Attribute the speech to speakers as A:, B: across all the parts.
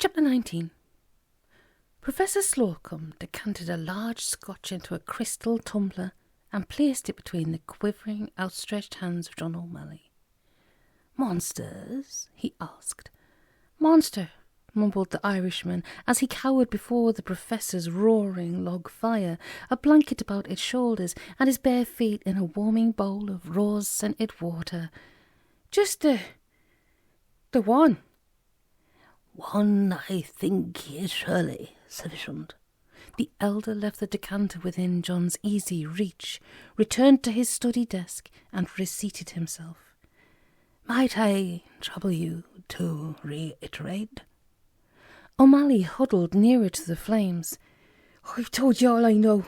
A: Chapter 19. Professor Slocum decanted a large Scotch into a crystal tumbler and placed it between the quivering, outstretched hands of John Omally. "Monsters?" he asked. "Monster," mumbled the Irishman as he cowered before the professor's roaring log fire, a blanket about his shoulders and his bare feet in a warming bowl of rose-scented water. "Just the one."
B: "One, I think, is surely sufficient."
A: The elder left the decanter within John's easy reach, returned to his study desk, and reseated himself.
B: "Might I trouble you to reiterate?"
A: Omally huddled nearer to the flames. "I've told you all I know.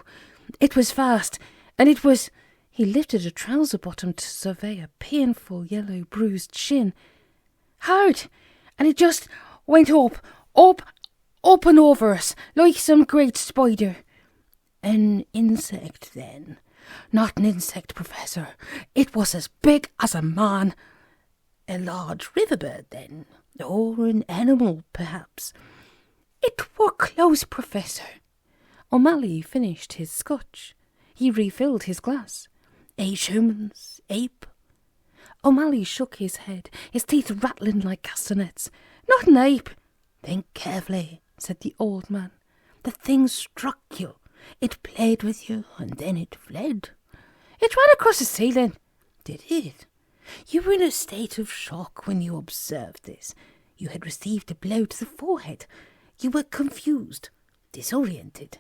A: It was fast, and it was—" He lifted a trouser bottom to survey a painful yellow bruised shin. "Hard, and it just went up and over us, like some great spider."
B: "An insect, then?"
A: "Not an insect, Professor. It was as big as a man."
B: "A large riverbird, then? Or an animal, perhaps?"
A: "It were close, Professor." Omally finished his Scotch. He refilled his glass.
B: "A showman's ape?"
A: Omally shook his head, his teeth rattling like castanets. "Not an ape."
B: "Think carefully," said the old man. "The thing struck you. It played with you, and then it fled."
A: "It ran across the ceiling."
B: "Did it? You were in a state of shock when you observed this. You had received a blow to the forehead. You were confused, disoriented."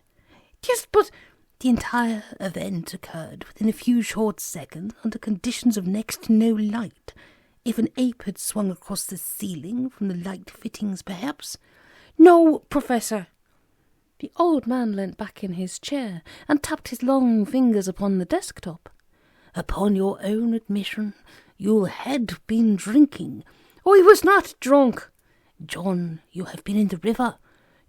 A: "Yes, but—"
B: "The entire event occurred within a few short seconds under conditions of next to no light. If an ape had swung across the ceiling from the light fittings, perhaps."
A: "No, Professor." The old man leant back in his chair and tapped his long fingers upon the desktop.
B: "Upon your own admission, you had been drinking."
A: "I was not drunk."
B: "John, you have been in the river.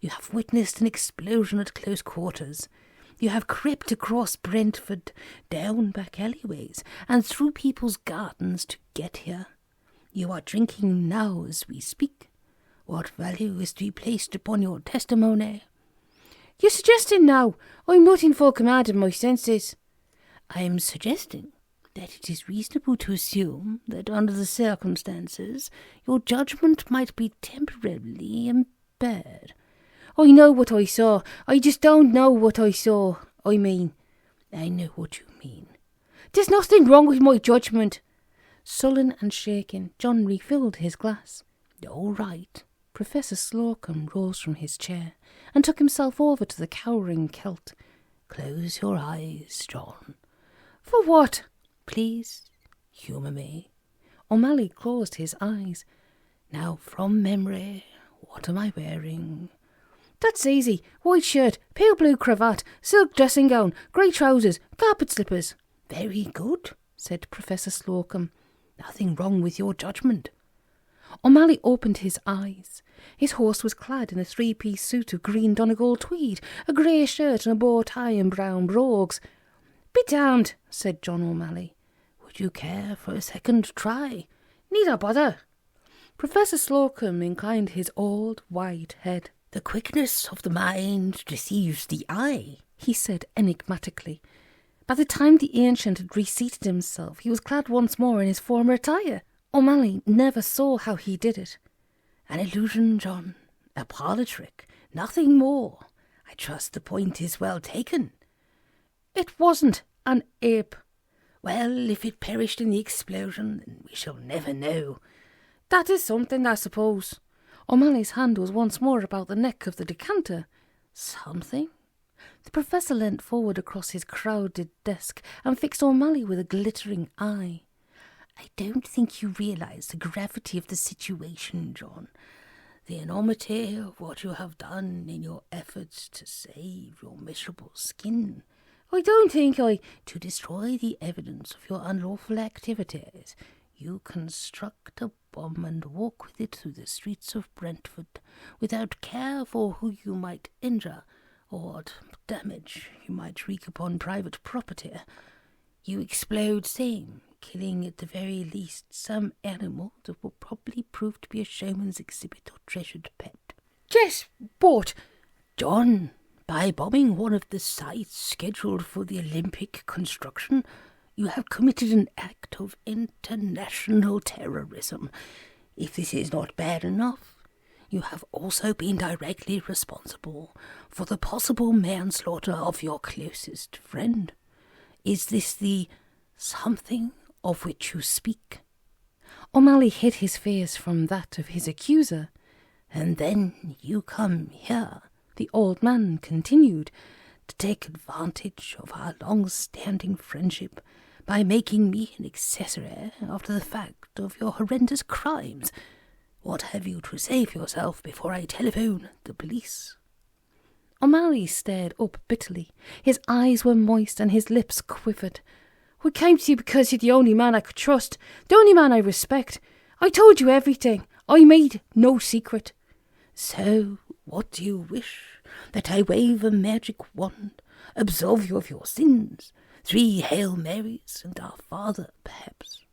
B: You have witnessed an explosion at close quarters. You have crept across Brentford, down back alleyways, and through people's gardens to get here. You are drinking now as we speak. What value is to be placed upon your testimony?"
A: "You're suggesting now I'm not in full command of my senses."
B: "I am suggesting that it is reasonable to assume that under the circumstances your judgment might be temporarily impaired."
A: "I know what I saw. I just don't know what I saw. I mean—"
B: "I know what you mean."
A: "There's nothing wrong with my judgment." Sullen and shaking, John refilled his glass.
B: "All right."
A: Professor Slocum rose from his chair and took himself over to the cowering Celt.
B: "Close your eyes, John."
A: "For what?"
B: "Please, humour me."
A: Omally closed his eyes.
B: "Now, from memory, what am I wearing?"
A: "That's easy. White shirt, pale blue cravat, silk dressing gown, grey trousers, carpet slippers."
B: "Very good,"
A: said Professor Slocum.
B: "Nothing wrong with your judgment."
A: Omally opened his eyes. His horse was clad in a three-piece suit of green Donegal tweed, a grey shirt and a bow tie and brown brogues. "Be damned," said John Omally.
B: "Would you care for a second try?"
A: "Need I bother?" Professor Slocum inclined his old white head.
B: "The quickness of the mind deceives the eye,"
A: he said enigmatically. By the time the ancient had reseated himself, he was clad once more in his former attire. Omally never saw how he did it.
B: "An illusion, John. A parlour trick. Nothing more. I trust the point is well taken."
A: "It wasn't an ape."
B: "Well, if it perished in the explosion, then we shall never know."
A: "That is something, I suppose." O'Malley's hand was once more about the neck of the decanter.
B: "Something?"
A: The professor leant forward across his crowded desk and fixed Omally with a glittering eye.
B: "I don't think you realise the gravity of the situation, John. The enormity of what you have done in your efforts to save your miserable skin.
A: "I don't think I—"
B: To destroy the evidence of your unlawful activities. You construct a bomb and walk with it through the streets of Brentford without care for who you might injure or what damage you might wreak upon private property. You explode same, killing at the very least some animal that will probably prove to be a showman's exhibit or treasured pet."
A: Yes, but...
B: John, by bombing one of the sites scheduled for the Olympic construction, you have committed an act of international terrorism. If this is not bad enough, you have also been directly responsible for the possible manslaughter of your closest friend. Is this the something of which you speak?
A: Omally hid his face from that of his accuser.
B: And then you come here,
A: the old man continued,
B: to take advantage of our long-standing friendship by making me an accessory after the fact of your horrendous crimes. What have you to say for yourself before I telephone the police?
A: Omally stared up bitterly. His eyes were moist and his lips quivered. I came to you because you're the only man I could trust, the only man I respect. I told you everything. I made no secret.
B: So, what do you wish? That I wave a magic wand, absolve you of your sins, 3 Hail Marys and Our Father, perhaps?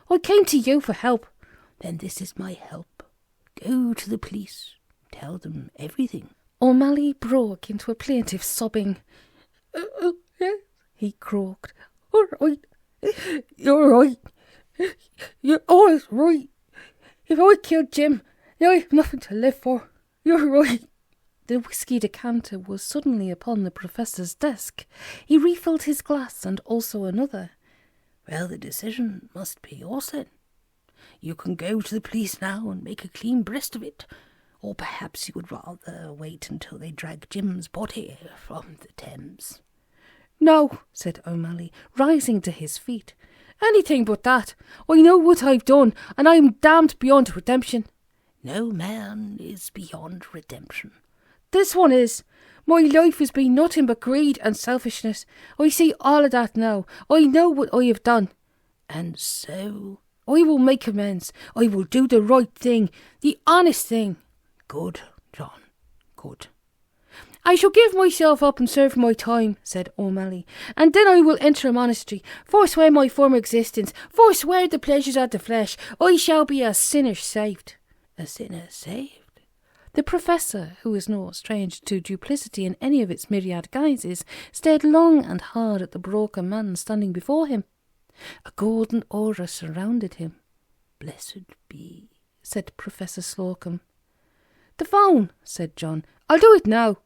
A: I came to you for help.
B: Then this is my help. Go to the police. Tell them everything.
A: Omally broke into a plaintive sobbing. He croaked. All right. You're right. You're always right. If I killed Jim, I have nothing to live for. You're right. The whisky decanter was suddenly upon the professor's desk. He refilled his glass and also another.
B: Well, the decision must be yours then. You can go to the police now and make a clean breast of it. Or perhaps you would rather wait until they drag Jim's body from the Thames.
A: No, said Omally, rising to his feet. Anything but that. I know what I've done, and I'm damned beyond redemption.
B: No man is beyond redemption.
A: This one is. My life has been nothing but greed and selfishness. I see all of that now. I know what I have done.
B: And so?
A: I will make amends. I will do the right thing, the honest thing.
B: Good, John, good.
A: I shall give myself up and serve my time, said Omally, and then I will enter a monastery, forswear my former existence, forswear the pleasures of the flesh. I shall be a sinner saved.
B: A sinner saved?
A: The professor, who was no stranger to duplicity in any of its myriad guises, stared long and hard at the broken man standing before him. A golden aura surrounded him.
B: Blessed be,
A: said Professor Slocum. The phone, said John. I'll do it now.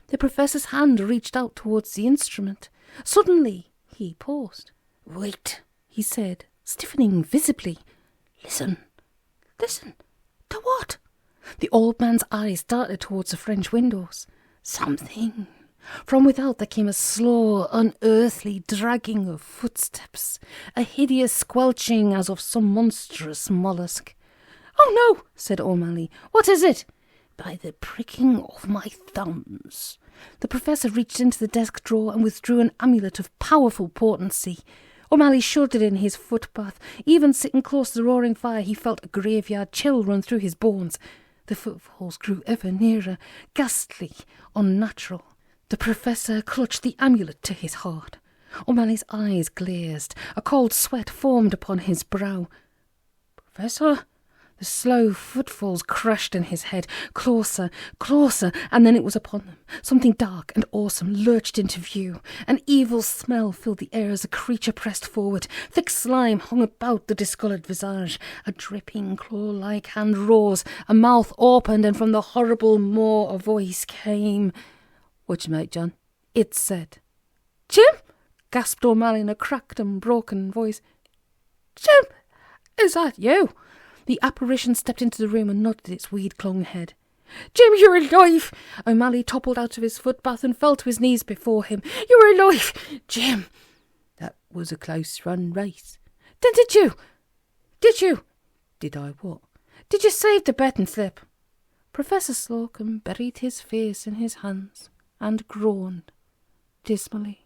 A: The professor's hand reached out towards the instrument. Suddenly he paused.
B: Wait,
A: he said, stiffening visibly.
B: Listen.
A: Listen. To what? The old man's eyes darted towards the French windows.
B: Something.
A: From without there came a slow, unearthly dragging of footsteps, a hideous squelching as of some monstrous mollusk. Oh no, said Omally. What is it?
B: By the pricking of my thumbs.
A: The professor reached into the desk drawer and withdrew an amulet of powerful potency. Omally shuddered in his footbath. Even sitting close to the roaring fire, he felt a graveyard chill run through his bones. The footfalls grew ever nearer, ghastly, unnatural. The professor clutched the amulet to his heart. O'Malley's eyes glazed. A cold sweat formed upon his brow. Professor? The slow footfalls crashed in his head. Closer, closer, and then it was upon them. Something dark and awesome lurched into view. An evil smell filled the air as a creature pressed forward. Thick slime hung about the discoloured visage. A dripping, claw-like hand rose. A mouth opened, and from the horrible maw a voice came. "What's your mate, John?" it said. "Jim?" gasped O'Malley in a cracked and broken voice. "Jim, is that you?" The apparition stepped into the room and nodded its weed-clung head. "Jim, you're alive!" O'Malley toppled out of his footbath and fell to his knees before him. "You're alive! Jim!"
B: "That was a close-run race."
A: "Then did you?
B: Did I what?"
A: "Did you save the betting slip?" Professor Slocum buried his face in his hands and groaned dismally.